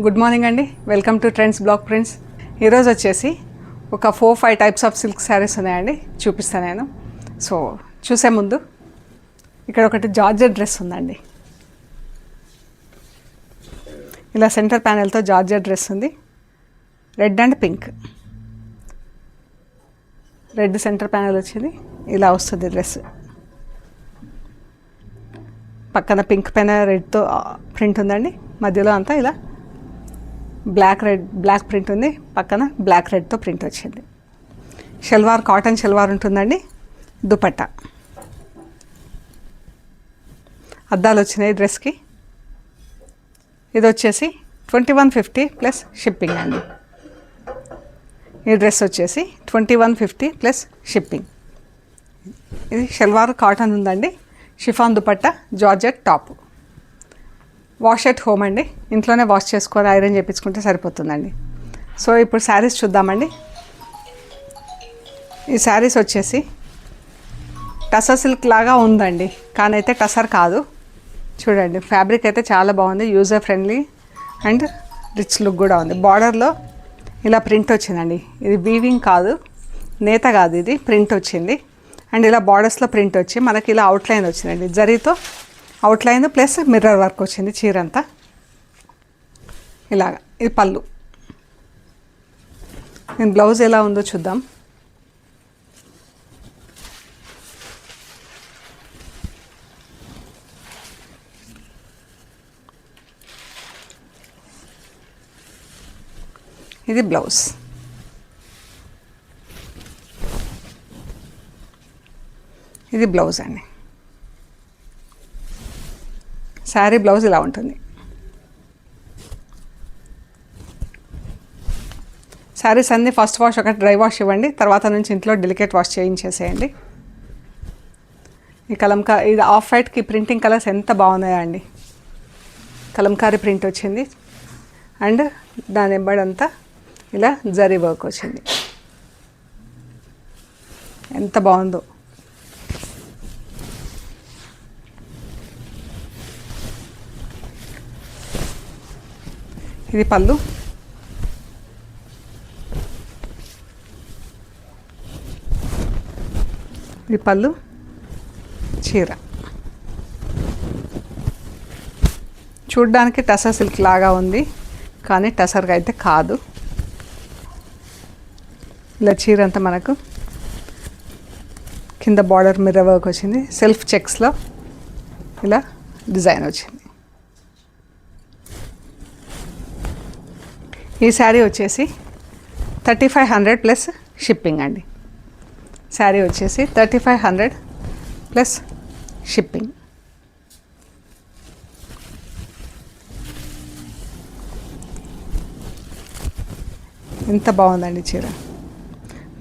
Good morning అండి. Welcome to trends block prints. ఈరోజు వచ్చేసి ఒక 4-5 టైప్స్ ఆఫ్ సిల్క్ శారీస్ ఉన్నాయండి, చూపిస్తాను నేను. సో చూసే ముందు ఇక్కడ ఒకటి జార్జెట్ డ్రెస్ ఉందండి. ఇలా సెంటర్ ప్యానెల్తో జార్జెట్ డ్రెస్ ఉంది. Red and pink, red centre panel వచ్చింది. ఇలా వస్తుంది డ్రెస్. పక్కన పింక్ పైన రెడ్తో ప్రింట్ ఉందండి. మధ్యలో అంతా ఇలా బ్లాక్ ప్రింట్ ఉంది. పక్కన బ్లాక్ రెడ్తో ప్రింట్ వచ్చింది. షల్వార్ కాటన్ షల్వార్ ఉంటుందండి. దుపట్టా అద్దాలు వచ్చినాయి డ్రెస్కి. ఇది వచ్చేసి 2150 ప్లస్ షిప్పింగ్ అండి. ఈ డ్రెస్ వచ్చేసి 2150 ప్లస్ షిప్పింగ్. ఇది షల్వార్ కాటన్ ఉందండి. Chiffon dupatta, georgette top. Wash at home అండి, ఇంట్లోనే వాష్ చేసుకొని ఐరన్ చేయించుకుంటే సరిపోతుందండి. సో ఇప్పుడు శారీస్ చూద్దామండి. ఈ శారీస్ వచ్చేసి టసర్ సిల్క్ లాగా ఉందండి, కానీ అయితే టసర్ కాదు. చూడండి, ఫ్యాబ్రిక్ అయితే చాలా బాగుంది, user friendly and rich look కూడా ఉంది. బార్డర్లో ఇలా ప్రింట్ వచ్చిందండి. ఇది వీవింగ్ కాదు, నేత కాదు, ఇది ప్రింట్ వచ్చింది. అండ్ ఇలా బార్డర్స్లో ప్రింట్ వచ్చి మనకి ఇలా అవుట్లైన్ వచ్చిందండి. జరీతో అవుట్లైన్ ప్లస్ మిర్రర్ వర్క్ వచ్చింది చీరంతా. ఇలాగా ఇది పళ్ళు. నేను బ్లౌజ్ ఎలా ఉందో చూద్దాం. ఇది బ్లౌజ్. ఇది బ్లౌజ్ అండి. శారీ బ్లౌజ్ ఇలా ఉంటుంది. శారీస్ అన్నీ ఫస్ట్ వాష్ ఒకటి డ్రై వాష్ ఇవ్వండి, తర్వాత నుంచి ఇంట్లో డెలికేట్ వాష్ చేయించేసేయండి. ఈ ఇది ఆఫ్ వైట్కి ప్రింటింగ్ కలర్స్ ఎంత బాగున్నాయో అండి. కలంకారీ ప్రింట్ వచ్చింది అండ్ దాని ఎంబడంతా ఇలా జరీ వర్క్ వచ్చింది. ఎంత బాగుందో. ఇది పళ్ళు. ఇది పళ్ళు, చీర. చూడ్డానికి టసర్ సిల్క్ లాగా ఉంది, కానీ టసర్గా అయితే కాదు. ఇలా చీర అంతా మనకు కింద బార్డర్ మిర్రర్ వర్క్ వచ్చింది. సెల్ఫ్ చెక్స్లో ఇలా డిజైన్ వచ్చింది. ఈ శారీ వచ్చేసి 3500 ప్లస్ షిప్పింగ్ అండి. శారీ వచ్చేసి 3500 ప్లస్ షిప్పింగ్. ఎంత బాగుందండి చీర.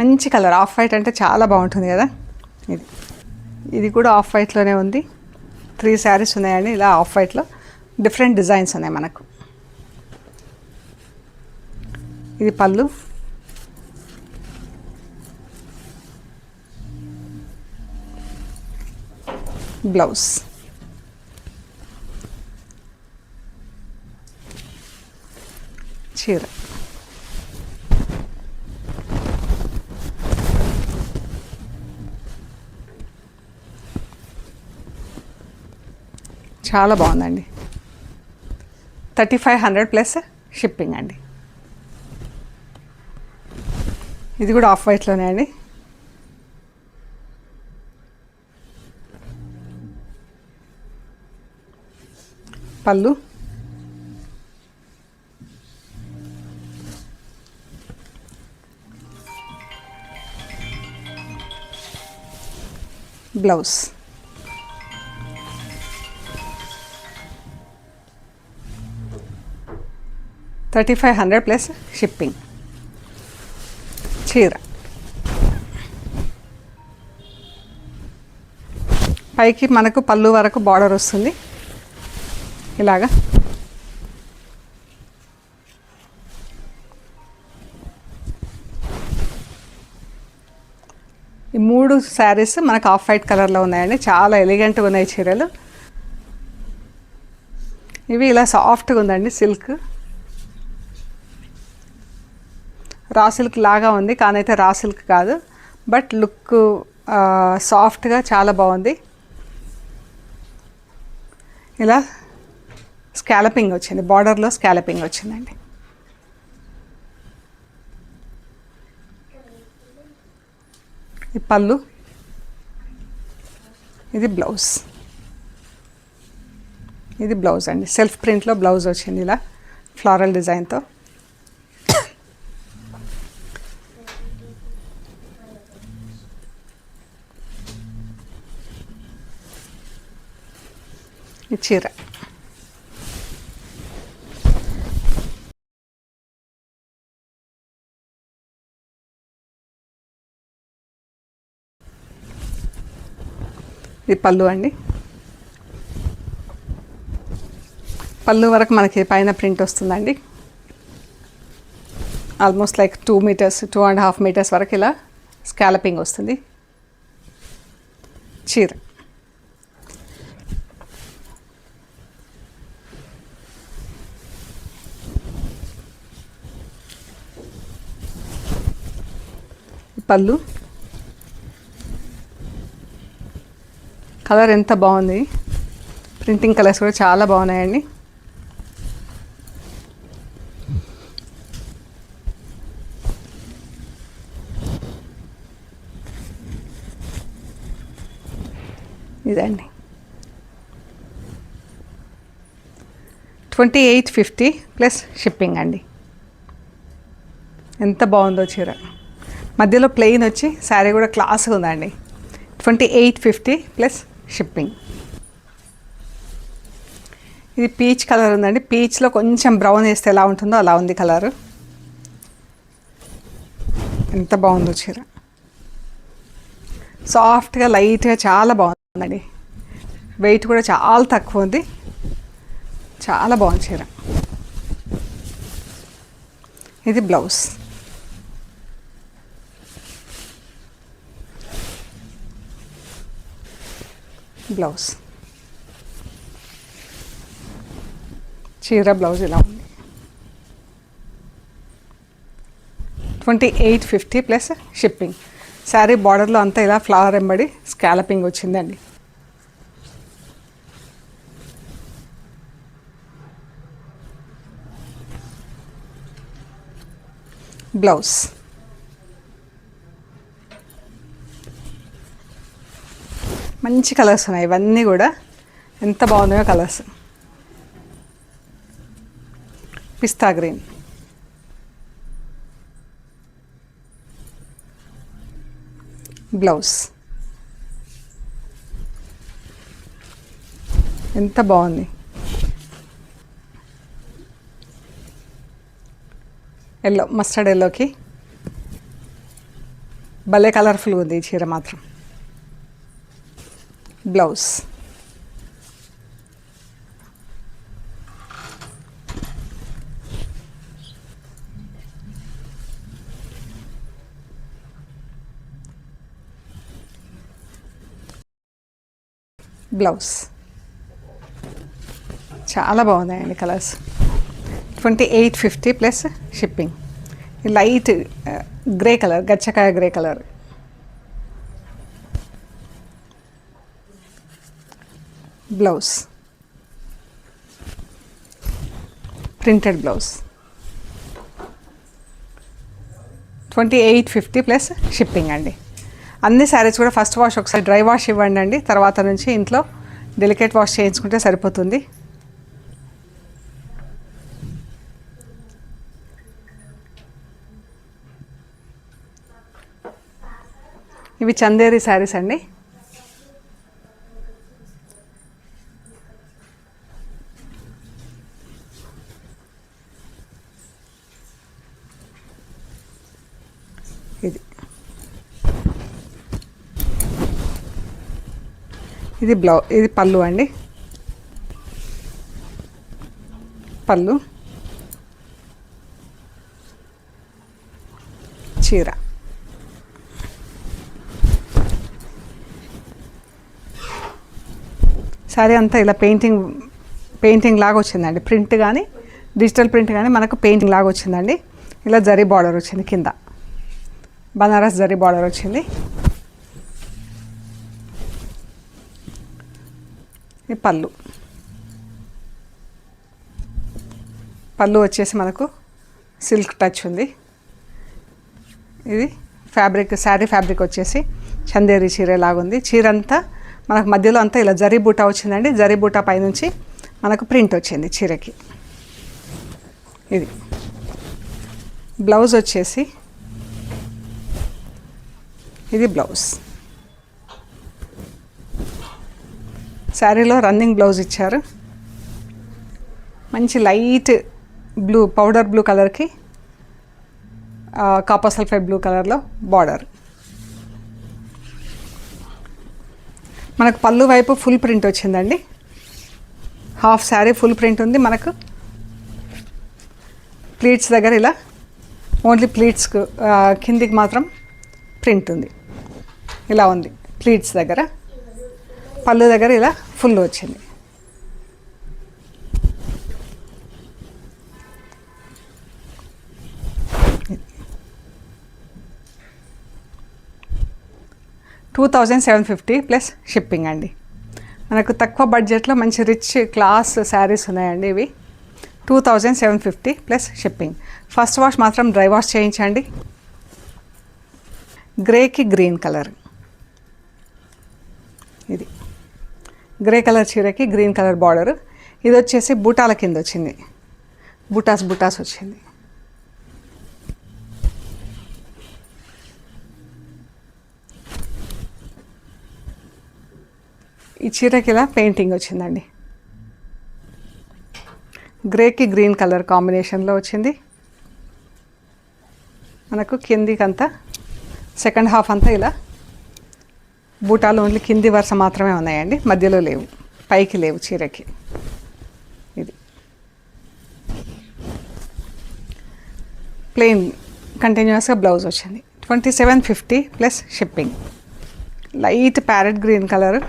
మంచి కలర్, ఆఫ్ వైట్ అంటే చాలా బాగుంటుంది కదా. ఇది కూడా ఆఫ్ వైట్లోనే ఉంది. 3 శారీస్ ఉన్నాయండి ఇలా ఆఫ్ వైట్లో. డిఫరెంట్ డిజైన్స్ ఉన్నాయి మనకు. ఇది పళ్ళు. బ్లౌజ్. చీర. చాలా బాగుందండి. 3500 ప్లస్ షిప్పింగ్ అండి. ఇది కూడా ఆఫ్ వైట్లోనే అండి. పళ్ళు. బ్లౌజ్. $3500 plus shipping. చీర. పైకి మనకు పళ్ళు వరకు బార్డర్ వస్తుంది ఇలాగా. ఈ 3 శారీస్ మనకు ఆఫ్ వైట్ కలర్లో ఉన్నాయండి. చాలా ఎలిగెంట్గా ఉన్నాయి చీరలు. ఇవి ఇలా సాఫ్ట్గా ఉందండి సిల్క్. రా సిల్క్ లాగా ఉంది, కానీ అయితే రా సిల్క్ కాదు. బట్ లుక్ సాఫ్ట్గా చాలా బాగుంది. ఇలా స్కాలపింగ్ వచ్చింది, బార్డర్లో స్కాలపింగ్ వచ్చిందండి. ఈ పళ్ళు, ఇది బ్లౌజ్. ఇది బ్లౌజ్ అండి, సెల్ఫ్ ప్రింట్లో బ్లౌజ్ వచ్చింది ఇలా ఫ్లారల్ డిజైన్తో. ఈ చీర ఇది పళ్ళు అండి. పళ్ళు వరకు మనకి పైన ప్రింట్ వస్తుందండి. ఆల్మోస్ట్ లైక్ 2 మీటర్స్ 2.5 మీటర్స్ వరకు ఇలా స్కాలపింగ్ వస్తుంది. చీర పళ్ళు, కలర్ ఎంత బాగుంది. ప్రింటింగ్ కలర్స్ కూడా చాలా బాగున్నాయండి. ఇదండి 2850 ప్లస్ షిప్పింగ్ అండి. ఎంత బాగుందో చీర. మధ్యలో ప్లెయిన్ వచ్చి శారీ కూడా క్లాస్గా ఉందండి. 2850 ప్లస్ షిప్పింగ్. ఇది పీచ్ కలర్ ఉందండి. పీచ్లో కొంచెం బ్రౌన్ వేస్తే ఎలా ఉంటుందో అలా ఉంది కలరు. ఎంత బాగుందో చీర. సాఫ్ట్గా లైట్గా చాలా బాగుందండి. వెయిట్ కూడా చాలా తక్కువ ఉంది. చాలా బాగుంది చీర. ఇది బ్లౌజ్. బ్లౌజ్ చీర బ్లౌజ్ ఇలా ఉంది. 2850 ప్లస్ షిప్పింగ్. శారీ బార్డర్లో అంతా ఇలా ఫ్లవర్ ఎంబడి స్కాలపింగ్ వచ్చిందండి. బ్లౌజ్ మంచి కలర్స్ ఉన్నాయి. ఇవన్నీ కూడా ఎంత బాగున్నాయో కలర్స్. పిస్తా గ్రీన్, బ్లౌజ్ ఎంత బాగుంది. ఎల్లో, మస్టర్డ్ ఎల్లోకి భలే కలర్ఫుల్గా ఉంది ఈ చీర మాత్రం. బ్లౌజ్ బ్లౌజ్ చాలా బాగున్నాయండి colours. 2850 plus shipping. Light grey colour, గచ్చకాయ grey colour. Blouse printed blouse. 2850 plus shipping అండి. అన్ని శారీస్ కూడా ఫస్ట్ వాష్ ఒకసారి డ్రై వాష్ ఇవ్వండి అండి. తర్వాత నుంచి ఇంట్లో డెలికేట్ వాష్ చేయించుకుంటే సరిపోతుంది. ఇవి చందేరి శారీస్ అండి. ఇది ఇది పళ్ళు అండి. పళ్ళు, చీర. సారీ అంతా ఇలా పెయింటింగ్ లాగా వచ్చిందండి. ప్రింట్ కానీ డిజిటల్ ప్రింట్ కానీ మనకు పెయింటింగ్ లాగా వచ్చిందండి. ఇలా జరీ బార్డర్ వచ్చింది, కింద బనారస్ జరీ బార్డర్ వచ్చింది. ఈ పళ్ళు వచ్చేసి మనకు సిల్క్ టచ్ ఉంది. ఇది ఫ్యాబ్రిక్, శారీ ఫ్యాబ్రిక్ వచ్చేసి చందేరి చీర లాగుంది. చీర అంతా మనకు మధ్యలో అంతా ఇలా జరీ బూటా వచ్చిందండి. జరీ బూటా పైనుంచి మనకు ప్రింట్ వచ్చింది చీరకి. ఇది బ్లౌజ్ వచ్చేసి, ఇది బ్లౌజ్. శారీలో రన్నింగ్ బ్లౌజ్ ఇచ్చారు. మంచి లైట్ బ్లూ, పౌడర్ బ్లూ కలర్కి కాపర్ సల్ఫైడ్ బ్లూ కలర్లో బార్డర్. మనకు పళ్ళు వైపు ఫుల్ ప్రింట్ వచ్చిందండి. హాఫ్ శారీ ఫుల్ ప్రింట్ ఉంది. మనకు ప్లీట్స్ దగ్గర ఇలా ఓన్లీ ప్లీట్స్కు కిందికి మాత్రం ప్రింట్ ఉంది. ఇలా ఉంది ప్లీట్స్ దగ్గర. పళ్ళు దగ్గర ఇలా ఫుల్ వచ్చింది. $2,750 ప్లస్ షిప్పింగ్ అండి. మనకు తక్కువ బడ్జెట్లో మంచి రిచ్ క్లాస్ శారీస్ ఉన్నాయండి ఇవి. 2,750 ప్లస్ షిప్పింగ్. ఫస్ట్ వాష్ మాత్రం డ్రై వాష్ చేయించండి. గ్రేకి గ్రీన్ కలర్, ఇది గ్రే కలర్ చీరకి గ్రీన్ కలర్ బార్డర్. ఇది వచ్చేసి బూటాల కింద వచ్చింది, బూటాస్ వచ్చింది. ఈ చీరకి ఇలా పెయింటింగ్ వచ్చిందండి. గ్రేకి గ్రీన్ కలర్ కాంబినేషన్లో వచ్చింది. మనకు కిందికంతా సెకండ్ హాఫ్ అంతా ఇలా బూటాలు ఓన్లీ కింది వరుస మాత్రమే ఉన్నాయండి, మధ్యలో లేవు, పైకి లేవు చీరకి. ఇది ప్లెయిన్ కంటిన్యూస్గా బ్లౌజ్ వచ్చింది. 2750 plus shipping. Light parrot green colour,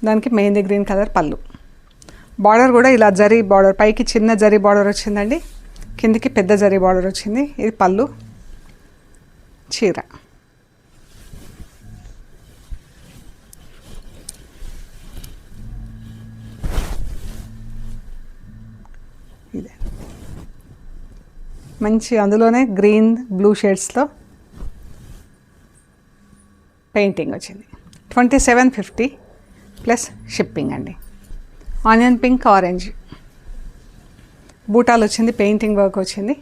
దానికి మెహందీ గ్రీన్ కలర్ పళ్ళు. బార్డర్ కూడా ఇలా జరీ బార్డర్, పైకి చిన్న జరీ బార్డర్ వచ్చిందండి, కిందికి పెద్ద జరీ బార్డర్ వచ్చింది. ఇది పళ్ళు, చీర. ఇదే మంచి, అందులోనే గ్రీన్ బ్లూ షేడ్స్లో పెయింటింగ్ వచ్చింది. 2750 ప్లస్ షిప్పింగ్ అండి. ఆనియన్ పింక్ ఆరెంజ్ బూటాలు వచ్చింది, పెయింటింగ్ వర్క్ వచ్చింది.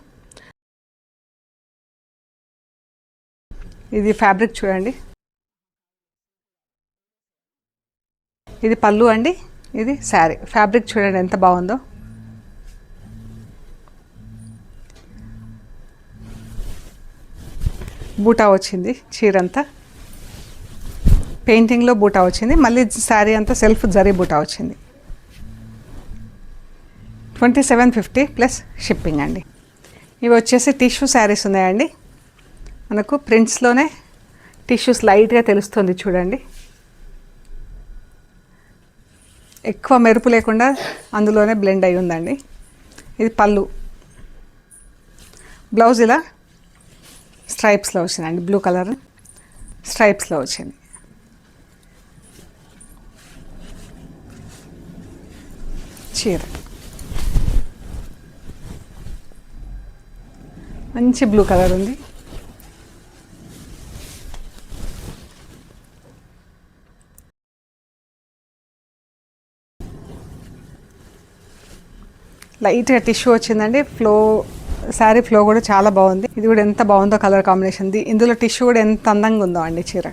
ఇది ఫ్యాబ్రిక్ చూడండి, ఇది పళ్ళు అండి, ఇది శారీ. ఫ్యాబ్రిక్ చూడండి ఎంత బాగుందో. బూటా వచ్చింది చీరంతా, పెయింటింగ్లో బూటా వచ్చింది. మళ్ళీ శారీ అంతా సెల్ఫ్ జరీ బూటా వచ్చింది. 2750 ప్లస్ షిప్పింగ్ అండి. ఇవి వచ్చేసి టిష్యూ శారీస్ ఉన్నాయండి. మనకు ప్రింట్స్లోనే టిష్యూస్ లైట్గా తెలుస్తుంది చూడండి. ఎక్కువ మెరుపు లేకుండా అందులోనే బ్లెండ్ అయి ఉందండి. ఇది పళ్ళు. బ్లౌజ్ ఇలా స్ట్రైప్స్లో వచ్చిందండి, బ్లూ కలర్ స్ట్రైప్స్లో వచ్చింది. చీర మంచి బ్లూ కలర్ ఉంది. లైట్గా టిష్యూ వచ్చిందండి. శారీ ఫ్లో కూడా చాలా బాగుంది. ఇది కూడా ఎంత బాగుందో కలర్ కాంబినేషన్. ఇందులో టిష్యూ కూడా ఎంత అందంగా ఉందో అండి చీర.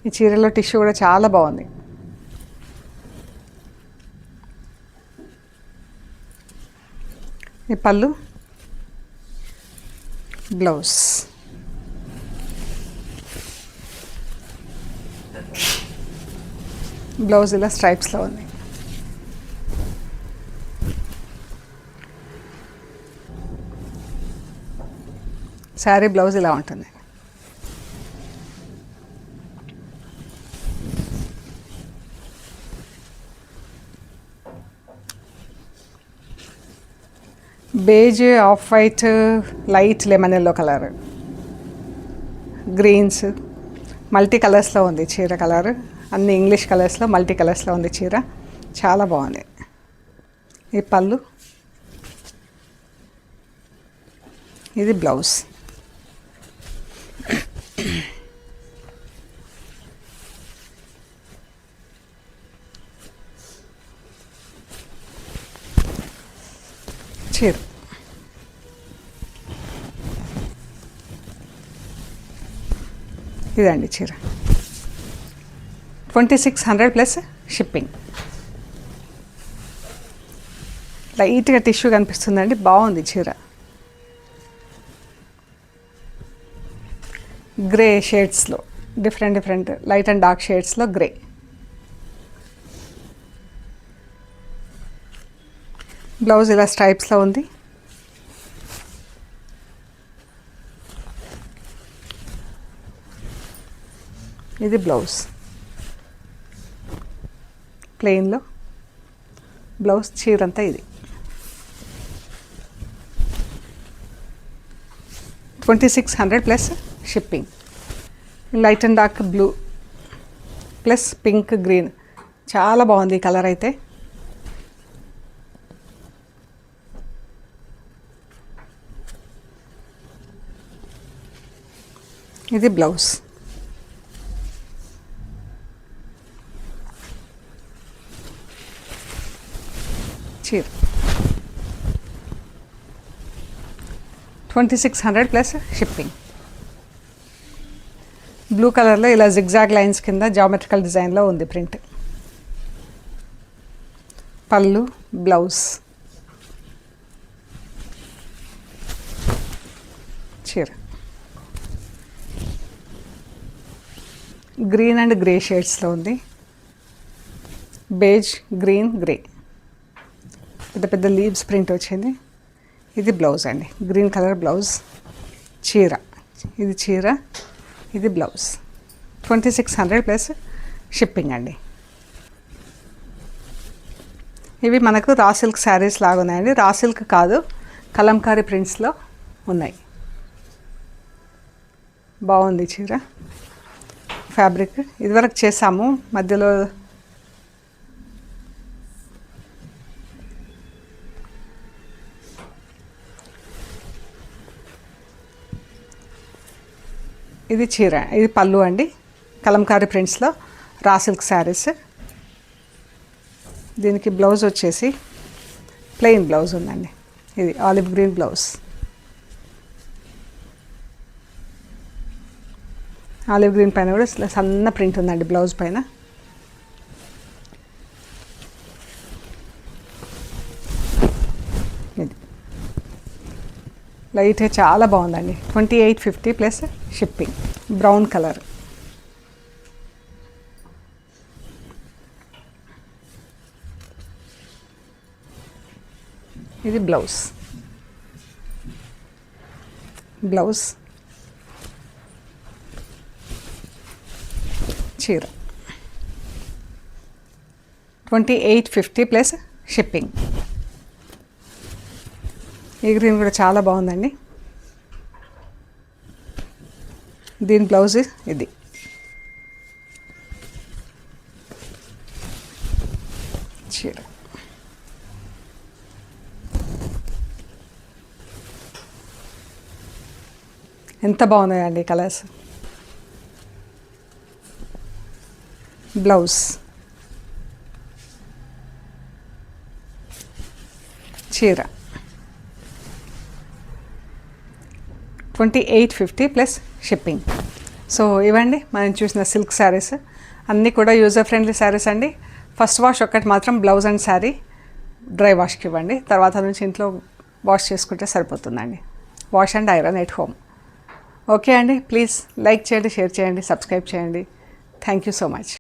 ఈ చీరలో టిష్యూ కూడా చాలా బాగుంది. ఈ పళ్ళు, బ్లౌజ్. బ్లౌజ్ ఇలా స్ట్రైప్స్లో ఉంది. శారీ బ్లౌజ్ ఇలా ఉంటుంది. Beige, off white, light lemon yellow colour, greens, multi కలర్స్లో ఉంది చీర. కలర్ అన్ని ఇంగ్లీష్ కలర్స్లో మల్టీ కలర్స్లో ఉంది చీర. చాలా బాగుంది. ఈ పళ్ళు, ఇది బ్లౌజ్. చీర ఇదండి చీర. 2600 ప్లస్ షిప్పింగ్. లైట్గా టిష్యూ కనిపిస్తుందండి, బాగుంది చీర. గ్రే షేడ్స్లో డిఫరెంట్ లైట్ అండ్ డార్క్ షేడ్స్లో గ్రే. బ్లౌజ్ ఇలా స్ట్రైప్స్లో ఉంది. ఇది బ్లౌజ్ ప్లెయిన్లో. బ్లౌజ్ చీరంతా ఇది. 2600 plus shipping. Light and dark blue plus pink green, చాలా బాగుంది ఈ కలర్ అయితే. ఇది బ్లౌజ్. చీర 2600 ప్లస్ షిప్పింగ్. బ్లూ కలర్లో ఇలా జిగ్జాగ్ లైన్స్ కింద జామెట్రికల్ డిజైన్లో ఉంది ప్రింట్. పళ్ళు, బ్లౌజ్, చీర. గ్రీన్ అండ్ గ్రే షేడ్స్లో ఉంది. బేజ్, గ్రీన్, గ్రే, పెద్ద పెద్ద లీవ్స్ ప్రింట్ వచ్చింది. ఇది బ్లౌజ్ అండి, గ్రీన్ కలర్ బ్లౌజ్. చీర, ఇది చీర, ఇది బ్లౌజ్. 2600 ప్లస్ షిప్పింగ్ అండి. ఇవి మనకు రా సిల్క్ శారీస్ లాగా ఉన్నాయండి. రా సిల్క్ కాదు, కలంకారీ ప్రింట్స్లో ఉన్నాయి. బాగుంది చీర. ఫ్యాబ్రిక్ ఇదివరకు చేసాము, మధ్యలో ఇది చీర, ఇది పళ్ళు అండి. Kalamkari ప్రింట్స్లో raw silk saris. దీనికి బ్లౌజ్ వచ్చేసి ప్లెయిన్ బ్లౌజ్ ఉందండి. ఇది olive green blouse. Olive green పైన కూడా సన్న ప్రింట్ ఉందండి బ్లౌజ్ పైన. ఇది లైట్ చాలా బాగుందండి. 2850 ప్లస్ షిప్పింగ్. Brown colour. ఇది బ్లౌజ్. బ్లౌజ్, చీర. 2850 ప్లస్ షిప్పింగ్. ఈ గ్రీన్ కూడా చాలా బాగుందండి. దీని బ్లౌజ్ ఇది. చీర. ఎంత బాగున్నాయండి కలర్స్. బ్లౌజ్, చీర. 2850 ప్లస్ షిప్పింగ్. సో ఇవ్వండి మనం చూసిన సిల్క్ శారీస్ అన్నీ కూడా యూజర్ ఫ్రెండ్లీ శారీస్ అండి. ఫస్ట్ వాష్ ఒక్కటి మాత్రం బ్లౌజ్ అండ్ శారీ డ్రై వాష్కి ఇవ్వండి. తర్వాత నుంచి ఇంట్లో వాష్ చేసుకుంటే సరిపోతుందండి. Wash and iron at home. Okay అండి, ప్లీజ్ లైక్ చేయండి, షేర్ చేయండి, సబ్స్క్రైబ్ చేయండి. Thank you so much.